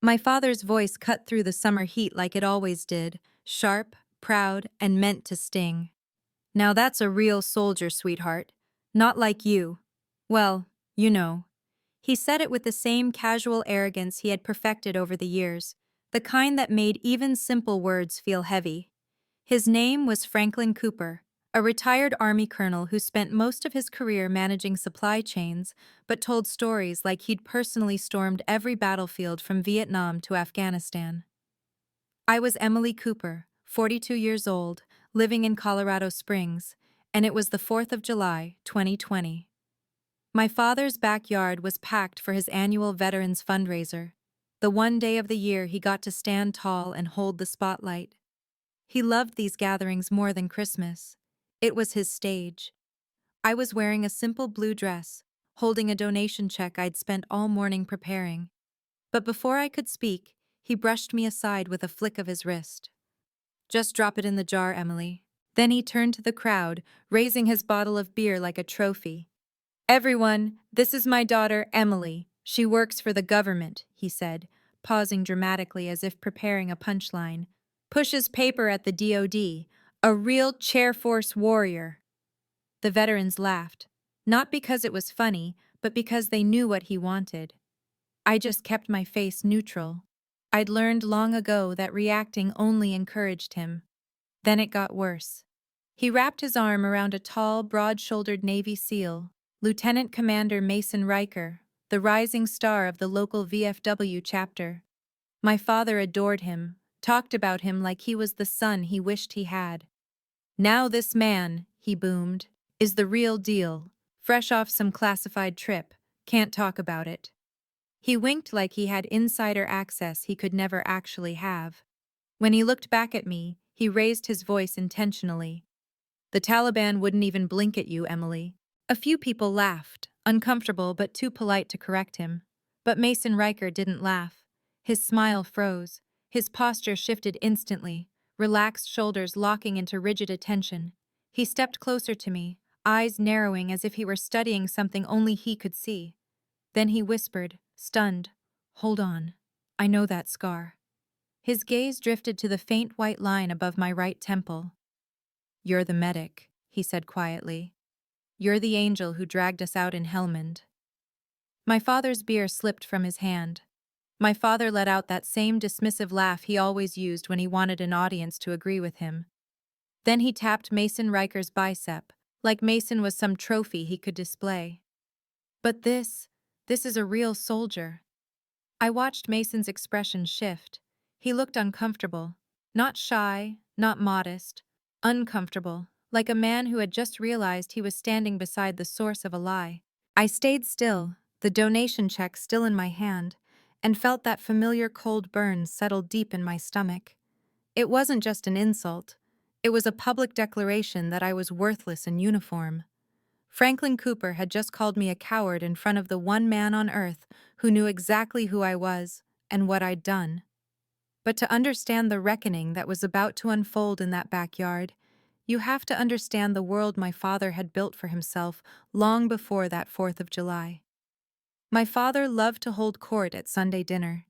My father's voice cut through the summer heat like it always did, sharp, proud, and meant to sting. Now that's a real soldier, sweetheart. Not like you. Well, you know. He said it with the same casual arrogance he had perfected over the years, the kind that made even simple words feel heavy. His name was Franklin Cooper, a retired Army colonel who spent most of his career managing supply chains, but told stories like he'd personally stormed every battlefield from Vietnam to Afghanistan. I was Emily Cooper, 42 years old, living in Colorado Springs, and it was the 4th of July, 2020. My father's backyard was packed for his annual Veterans fundraiser, the one day of the year he got to stand tall and hold the spotlight. He loved these gatherings more than Christmas. It was his stage. I was wearing a simple blue dress, holding a donation check I'd spent all morning preparing. But before I could speak, he brushed me aside with a flick of his wrist. "Just drop it in the jar, Emily." Then he turned to the crowd, raising his bottle of beer like a trophy. "Everyone, this is my daughter, Emily. She works for the government," he said, pausing dramatically as if preparing a punchline. "Pushes paper at the DOD. A real chair force warrior." The veterans laughed, not because it was funny, but because they knew what he wanted. I just kept my face neutral. I'd learned long ago that reacting only encouraged him. Then it got worse. He wrapped his arm around a tall, broad-shouldered Navy SEAL, Lieutenant Commander Mason Riker, the rising star of the local VFW chapter. My father adored him, talked about him like he was the son he wished he had. "Now this man," he boomed, "is the real deal. Fresh off some classified trip. Can't talk about it." He winked like he had insider access he could never actually have. When he looked back at me, he raised his voice intentionally. "The Taliban wouldn't even blink at you, Emily." A few people laughed, uncomfortable but too polite to correct him. But Mason Riker didn't laugh. His smile froze. His posture shifted instantly, relaxed shoulders locking into rigid attention. He stepped closer to me, eyes narrowing as if he were studying something only he could see. Then he whispered, stunned, "Hold on. I know that scar." His gaze drifted to the faint white line above my right temple. "You're the medic," he said quietly. "You're the angel who dragged us out in Helmand." My father's beer slipped from his hand. My father let out that same dismissive laugh he always used when he wanted an audience to agree with him. Then he tapped Mason Riker's bicep, like Mason was some trophy he could display. "But this is a real soldier." I watched Mason's expression shift. He looked uncomfortable. Not shy, not modest. Uncomfortable, like a man who had just realized he was standing beside the source of a lie. I stayed still, the donation check still in my hand, and felt that familiar cold burn settle deep in my stomach. It wasn't just an insult. It was a public declaration that I was worthless in uniform. Franklin Cooper had just called me a coward in front of the one man on earth who knew exactly who I was and what I'd done. But to understand the reckoning that was about to unfold in that backyard, you have to understand the world my father had built for himself long before that 4th of July. My father loved to hold court at Sunday dinner.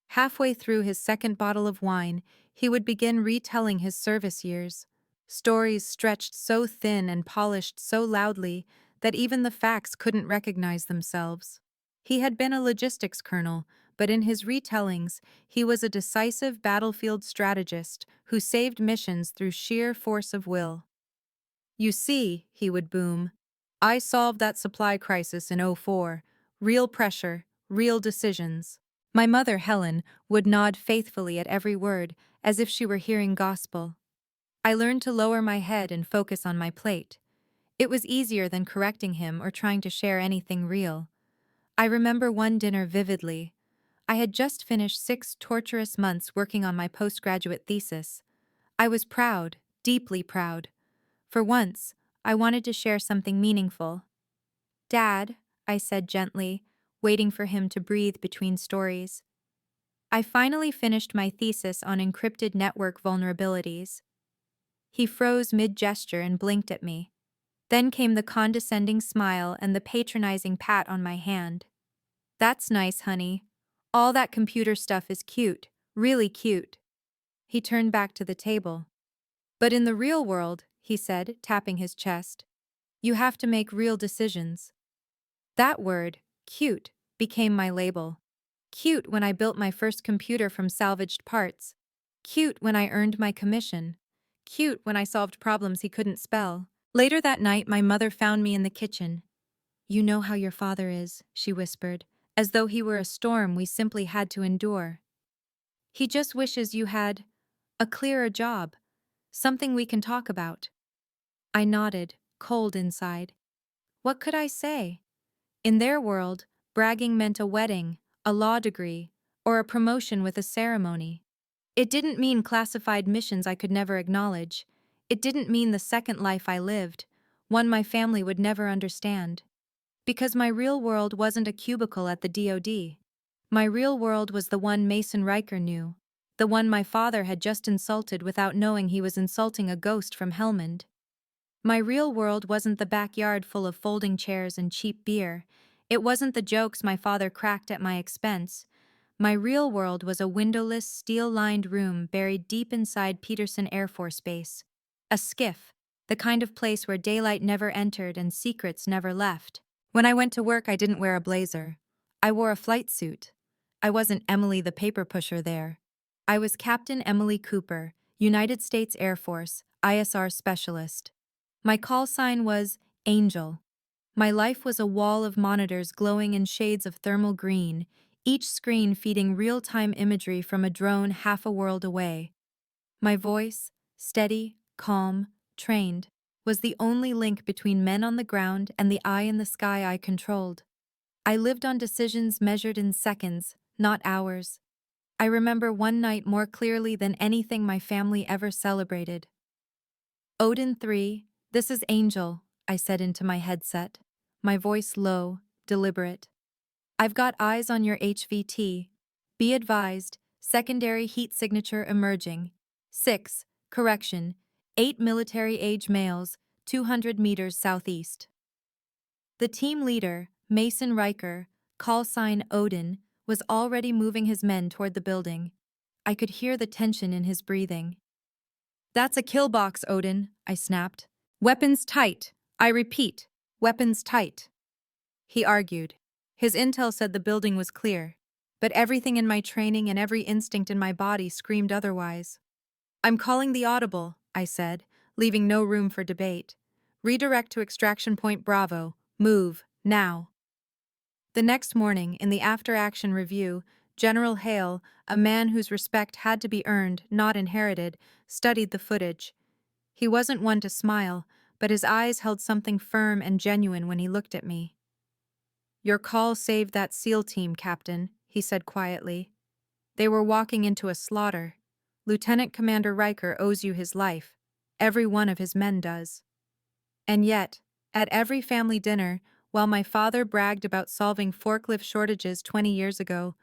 Halfway through his second bottle of wine, he would begin retelling his service years. Stories stretched so thin and polished so loudly that even the facts couldn't recognize themselves. He had been a logistics colonel, but in his retellings, he was a decisive battlefield strategist who saved missions through sheer force of will. "You see," he would boom, "I solved that supply crisis in '04. Real pressure, real decisions." My mother, Helen, would nod faithfully at every word, as if she were hearing gospel. I learned to lower my head and focus on my plate. It was easier than correcting him or trying to share anything real. I remember one dinner vividly. I had just finished 6 torturous months working on my postgraduate thesis. I was proud, deeply proud. For once, I wanted to share something meaningful. "Dad," I said gently, waiting for him to breathe between stories. "I finally finished my thesis on encrypted network vulnerabilities." He froze mid-gesture and blinked at me. Then came the condescending smile and the patronizing pat on my hand. "That's nice, honey. All that computer stuff is cute, really cute. He turned back to the table. But in the real world, he said, tapping his chest, you have to make real decisions. That word, cute, became my label. Cute when I built my first computer from salvaged parts. Cute when I earned my commission. Cute when I solved problems he couldn't spell. Later that night, my mother found me in the kitchen. You know how your father is, she whispered, as though he were a storm we simply had to endure. He just wishes you had a clearer job, something we can talk about. I nodded, cold inside. What could I say? In their world, bragging meant a wedding, a law degree, or a promotion with a ceremony. It didn't mean classified missions I could never acknowledge. It didn't mean the second life I lived, one my family would never understand. Because my real world wasn't a cubicle at the DoD. My real world was the one Mason Riker knew, the one my father had just insulted without knowing he was insulting a ghost from Helmand. My real world wasn't the backyard full of folding chairs and cheap beer. It wasn't the jokes my father cracked at my expense. My real world was a windowless, steel-lined room buried deep inside Peterson Air Force Base. A skiff, the kind of place where daylight never entered and secrets never left. When I went to work, I didn't wear a blazer. I wore a flight suit. I wasn't Emily the paper pusher there. I was Captain Emily Cooper, United States Air Force, ISR specialist. My call sign was Angel. My life was a wall of monitors glowing in shades of thermal green, each screen feeding real-time imagery from a drone half a world away. My voice, steady, calm, trained, was the only link between men on the ground and the eye in the sky I controlled. I lived on decisions measured in seconds, not hours. I remember one night more clearly than anything my family ever celebrated. Odin 3, this is Angel, I said into my headset, my voice low, deliberate. I've got eyes on your HVT. Be advised, secondary heat signature emerging. 6, correction, 8 military-age males, 200 meters southeast. The team leader, Mason Riker, call sign Odin, was already moving his men toward the building. I could hear the tension in his breathing. That's a kill box, Odin, I snapped. Weapons tight. I repeat, weapons tight. He argued. His intel said the building was clear, but everything in my training and every instinct in my body screamed otherwise. I'm calling the audible, I said, leaving no room for debate. Redirect to extraction point Bravo. Move, now. The next morning, in the after-action review, General Hale, a man whose respect had to be earned, not inherited, studied the footage. He wasn't one to smile, but his eyes held something firm and genuine when he looked at me. Your call saved that SEAL team, Captain, he said quietly. They were walking into a slaughter. Lieutenant Commander Riker owes you his life. Every one of his men does. And yet, at every family dinner, while my father bragged about solving forklift shortages 20 years ago,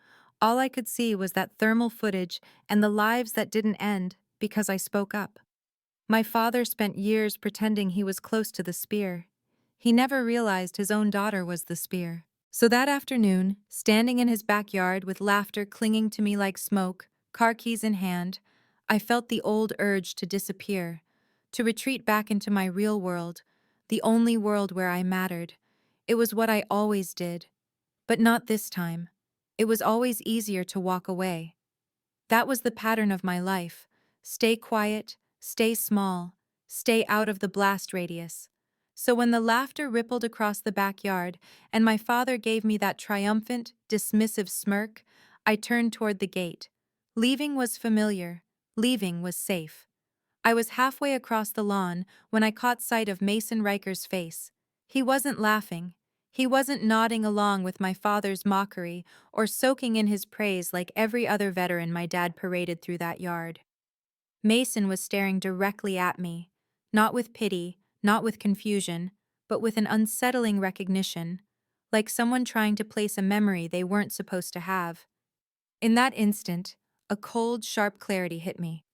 all I could see was that thermal footage and the lives that didn't end because I spoke up. My father spent years pretending he was close to the spear. He never realized his own daughter was the spear. So that afternoon, standing in his backyard with laughter clinging to me like smoke, car keys in hand, I felt the old urge to disappear, to retreat back into my real world, the only world where I mattered. It was what I always did. But not this time. It was always easier to walk away. That was the pattern of my life. Stay quiet, stay small, stay out of the blast radius. So when the laughter rippled across the backyard and my father gave me that triumphant, dismissive smirk, I turned toward the gate. Leaving was familiar. Leaving was safe. I was halfway across the lawn when I caught sight of Mason Riker's face. He wasn't laughing. He wasn't nodding along with my father's mockery or soaking in his praise like every other veteran my dad paraded through that yard. Mason was staring directly at me, not with pity, not with confusion, but with an unsettling recognition, like someone trying to place a memory they weren't supposed to have. In that instant, a cold, sharp clarity hit me.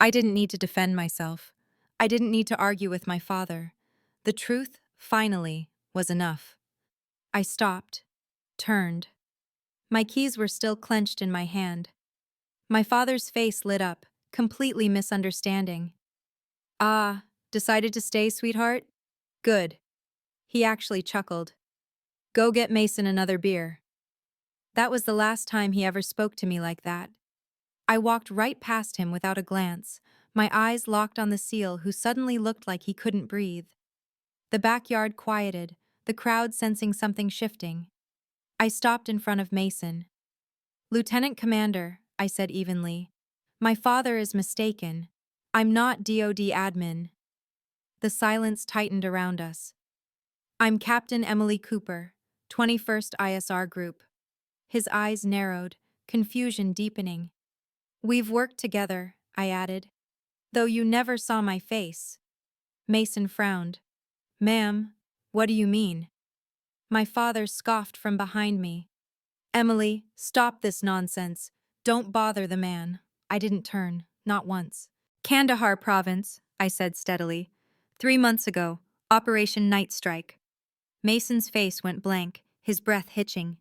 I didn't need to defend myself. I didn't need to argue with my father. The truth, finally, was enough. I stopped, turned. My keys were still clenched in my hand. My father's face lit up, completely misunderstanding. Ah, decided to stay, sweetheart? Good. He actually chuckled. Go get Mason another beer. That was the last time he ever spoke to me like that. I walked right past him without a glance, my eyes locked on the seal who suddenly looked like he couldn't breathe. The backyard quieted, the crowd sensing something shifting. I stopped in front of Mason. Lieutenant Commander, I said evenly. My father is mistaken. I'm not DOD admin. The silence tightened around us. I'm Captain Emily Cooper, 21st ISR Group. His eyes narrowed, confusion deepening. We've worked together, I added. Though you never saw my face. Mason frowned. Ma'am, what do you mean? My father scoffed from behind me. Emily, stop this nonsense. Don't bother the man. I didn't turn, not once. Kandahar province, I said steadily. 3 months ago, Operation Night Strike. Mason's face went blank, his breath hitching.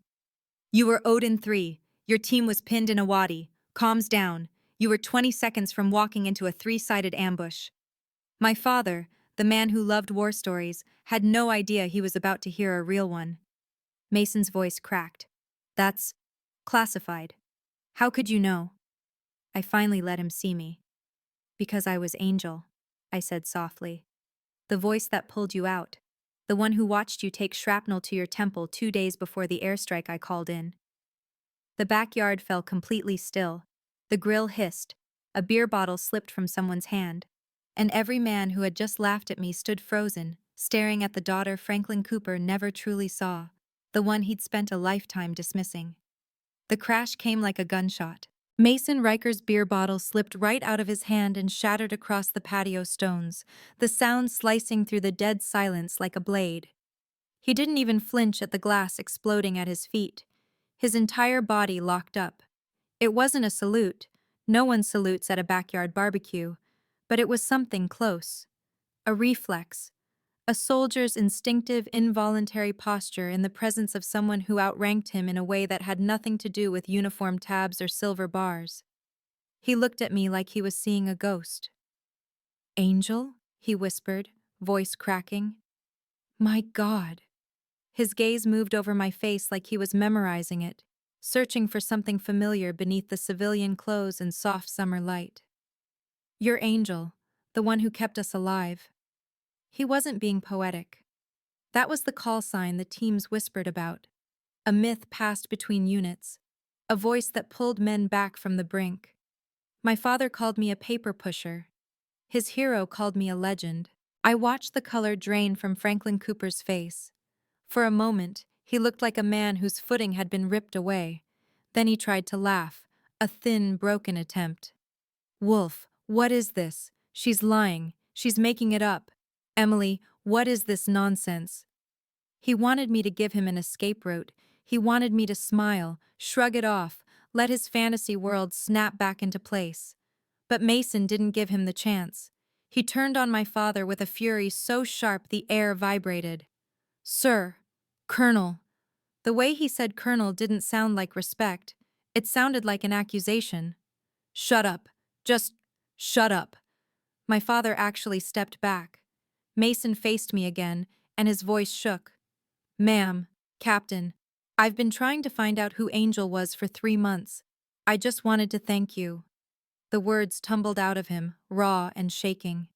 You were Odin 3. Your team was pinned in a wadi. Comms down. You were 20 seconds from walking into a 3-sided ambush. My father, the man who loved war stories, had no idea he was about to hear a real one. Mason's voice cracked. That's classified. How could you know? I finally let him see me. Because I was Angel, I said softly. The voice that pulled you out. The one who watched you take shrapnel to your temple 2 days before the airstrike I called in. The backyard fell completely still. The grill hissed. A beer bottle slipped from someone's hand. And every man who had just laughed at me stood frozen, staring at the daughter Franklin Cooper never truly saw, the one he'd spent a lifetime dismissing. The crash came like a gunshot. Mason Riker's beer bottle slipped right out of his hand and shattered across the patio stones, the sound slicing through the dead silence like a blade. He didn't even flinch at the glass exploding at his feet. His entire body locked up. It wasn't a salute. No one salutes at a backyard barbecue. But it was something close. A reflex. A soldier's instinctive, involuntary posture in the presence of someone who outranked him in a way that had nothing to do with uniform tabs or silver bars. He looked at me like he was seeing a ghost. Angel? He whispered, voice cracking. My God. His gaze moved over my face like he was memorizing it, searching for something familiar beneath the civilian clothes and soft summer light. Your Angel, the one who kept us alive. He wasn't being poetic. That was the call sign the teams whispered about. A myth passed between units. A voice that pulled men back from the brink. My father called me a paper pusher. His hero called me a legend. I watched the color drain from Franklin Cooper's face. For a moment, he looked like a man whose footing had been ripped away. Then he tried to laugh, a thin, broken attempt. Wolf, what is this? She's lying. She's making it up. Emily, what is this nonsense? He wanted me to give him an escape route. He wanted me to smile, shrug it off, let his fantasy world snap back into place. But Mason didn't give him the chance. He turned on my father with a fury so sharp the air vibrated. Sir, Colonel. The way he said Colonel didn't sound like respect. It sounded like an accusation. Shut up. Just shut up. My father actually stepped back. Mason faced me again, and his voice shook. Ma'am, Captain, I've been trying to find out who Angel was for 3 months. I just wanted to thank you. The words tumbled out of him, raw and shaking.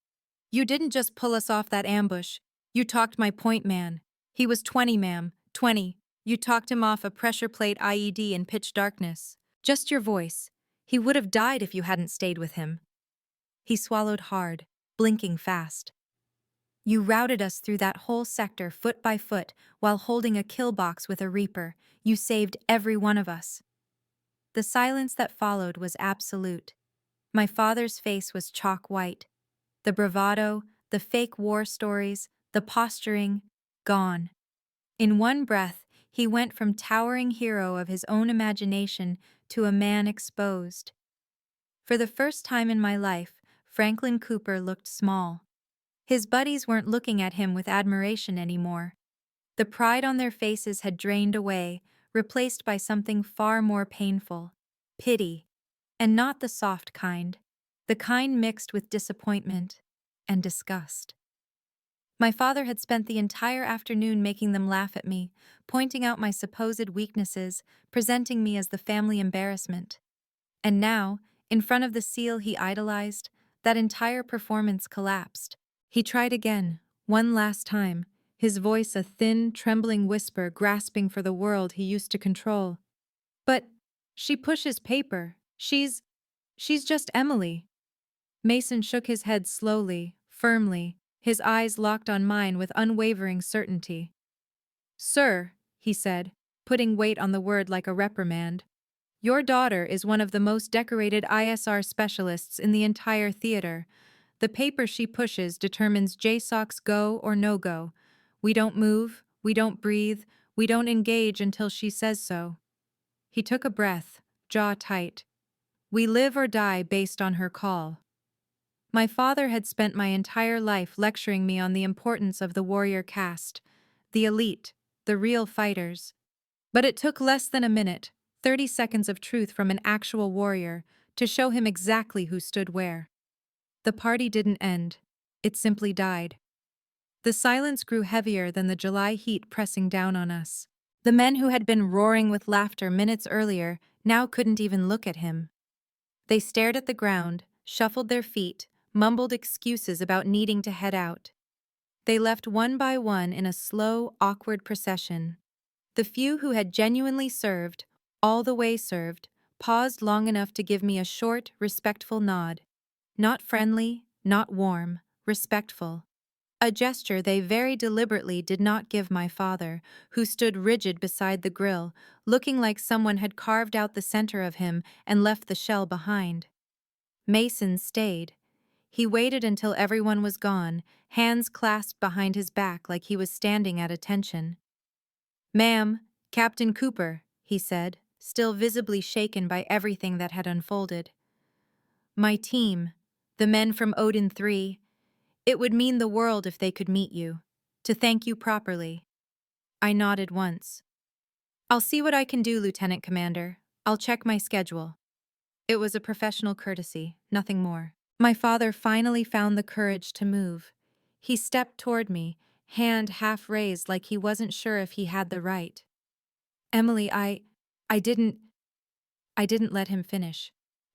You didn't just pull us off that ambush. You talked my point man. He was 20, ma'am, 20. You talked him off a pressure plate IED in pitch darkness. Just your voice. He would have died if you hadn't stayed with him. He swallowed hard, blinking fast. You routed us through that whole sector foot by foot while holding a kill box with a Reaper. You saved every one of us. The silence that followed was absolute. My father's face was chalk white. The bravado, the fake war stories, the posturing, gone. In one breath, he went from towering hero of his own imagination to a man exposed. For the first time in my life, Franklin Cooper looked small. His buddies weren't looking at him with admiration anymore. The pride on their faces had drained away, replaced by something far more painful: pity. And not the soft kind, the kind mixed with disappointment and disgust. My father had spent the entire afternoon making them laugh at me, pointing out my supposed weaknesses, presenting me as the family embarrassment. And now, in front of the seal he idolized, that entire performance collapsed. He tried again, one last time, his voice a thin, trembling whisper grasping for the world he used to control. But she pushes paper. She's just Emily. Mason shook his head slowly, firmly, his eyes locked on mine with unwavering certainty. Sir, he said, putting weight on the word like a reprimand, your daughter is one of the most decorated ISR specialists in the entire theater. The paper she pushes determines JSOC's go or no-go. We don't move, we don't breathe, we don't engage until she says so. He took a breath, jaw tight. We live or die based on her call. My father had spent my entire life lecturing me on the importance of the warrior caste, the elite, the real fighters. But it took less than a minute, 30 seconds of truth from an actual warrior, to show him exactly who stood where. The party didn't end. It simply died. The silence grew heavier than the July heat pressing down on us. The men who had been roaring with laughter minutes earlier now couldn't even look at him. They stared at the ground, shuffled their feet, mumbled excuses about needing to head out. They left one by one in a slow, awkward procession. The few who had genuinely served, all the way served, paused long enough to give me a short, respectful nod. Not friendly, not warm, respectful. A gesture they very deliberately did not give my father, who stood rigid beside the grill, looking like someone had carved out the center of him and left the shell behind. Mason stayed. He waited until everyone was gone, hands clasped behind his back like he was standing at attention. "Ma'am, Captain Cooper," he said, still visibly shaken by everything that had unfolded. "My team, the men from Odin 3, it would mean the world if they could meet you, to thank you properly." I nodded once. "I'll see what I can do, Lieutenant Commander. I'll check my schedule." It was a professional courtesy, nothing more. My father finally found the courage to move. He stepped toward me, hand half raised like he wasn't sure if he had the right. "Emily, I didn't let him finish.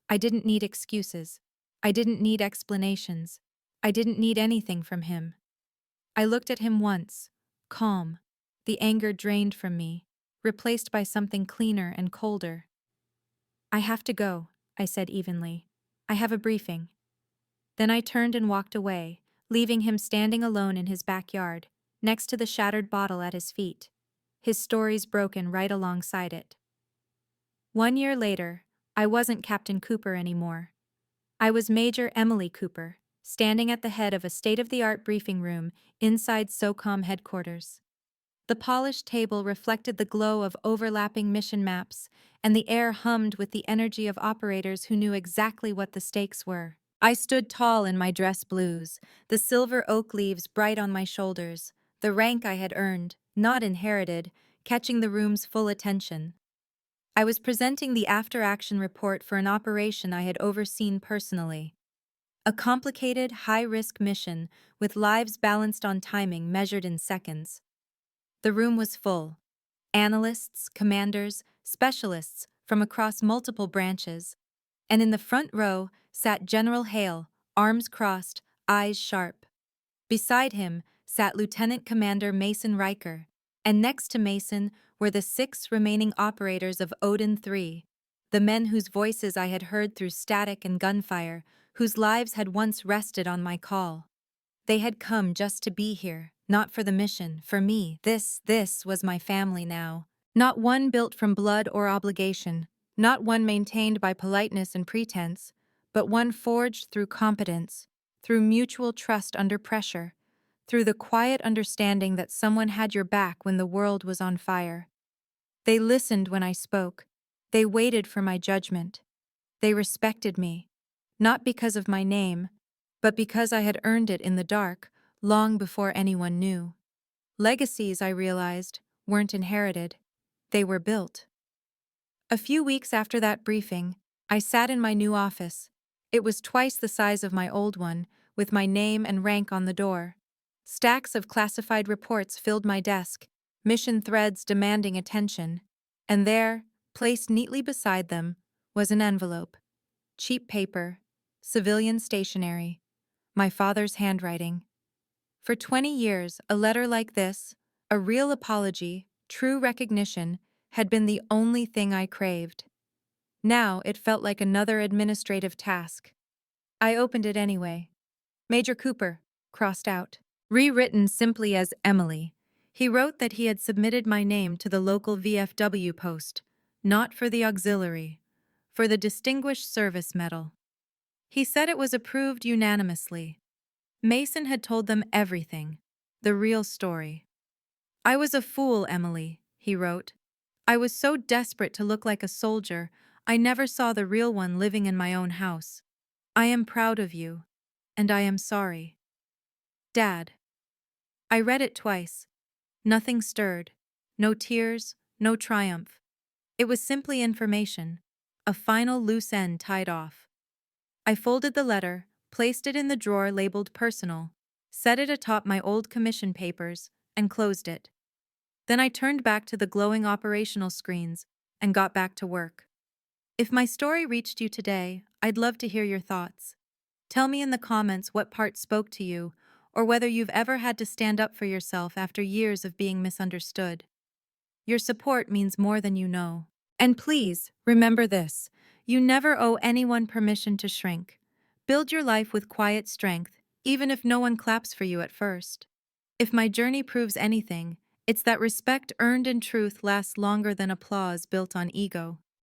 I didn't need excuses. I didn't need explanations. I didn't need anything from him." I looked at him once, calm, the anger drained from me, replaced by something cleaner and colder. "I have to go," I said evenly. "I have a briefing." Then I turned and walked away, leaving him standing alone in his backyard, next to the shattered bottle at his feet, his stories broken right alongside it. 1 year later, I wasn't Captain Cooper anymore. I was Major Emily Cooper, standing at the head of a state-of-the-art briefing room inside SOCOM headquarters. The polished table reflected the glow of overlapping mission maps, and the air hummed with the energy of operators who knew exactly what the stakes were. I stood tall in my dress blues, the silver oak leaves bright on my shoulders, the rank I had earned, not inherited, catching the room's full attention. I was presenting the after-action report for an operation I had overseen personally. A complicated, high-risk mission with lives balanced on timing measured in seconds. The room was full. Analysts, commanders, specialists from across multiple branches. And in the front row sat General Hale, arms crossed, eyes sharp. Beside him sat Lieutenant Commander Mason Riker, and next to Mason were the 6 remaining operators of Odin 3, the men whose voices I had heard through static and gunfire, whose lives had once rested on my call. They had come just to be here, not for the mission, for me. This was my family now. Not one built from blood or obligation, not one maintained by politeness and pretense, but one forged through competence, through mutual trust under pressure, through the quiet understanding that someone had your back when the world was on fire. They listened when I spoke. They waited for my judgment. They respected me, not because of my name, but because I had earned it in the dark, long before anyone knew. Legacies, I realized, weren't inherited. they were built. A few weeks after that briefing, I sat in my new office. It was twice the size of my old one, with my name and rank on the door. Stacks of classified reports filled my desk, mission threads demanding attention. And there, placed neatly beside them, was an envelope. Cheap paper, civilian stationery, my father's handwriting. For 20 years, a letter like this, a real apology, true recognition, had been the only thing I craved. Now it felt like another administrative task. I opened it anyway. Major Cooper, crossed out. Rewritten simply as Emily. He wrote that he had submitted my name to the local VFW post, not for the auxiliary, for the Distinguished Service Medal. He said it was approved unanimously. Mason had told them everything, the real story. I was a fool, Emily, he wrote. I was so desperate to look like a soldier, I never saw the real one living in my own house. I am proud of you, and I am sorry. Dad. I read it twice. Nothing stirred. No tears, no triumph. It was simply information, a final loose end tied off. I folded the letter, placed it in the drawer labeled personal, set it atop my old commission papers, and closed it. Then I turned back to the glowing operational screens and got back to work. If my story reached you today, I'd love to hear your thoughts. Tell me in the comments what part spoke to you, or whether you've ever had to stand up for yourself after years of being misunderstood. Your support means more than you know. And please, remember this. You never owe anyone permission to shrink. Build your life with quiet strength, even if no one claps for you at first. If my journey proves anything, it's that respect earned in truth lasts longer than applause built on ego.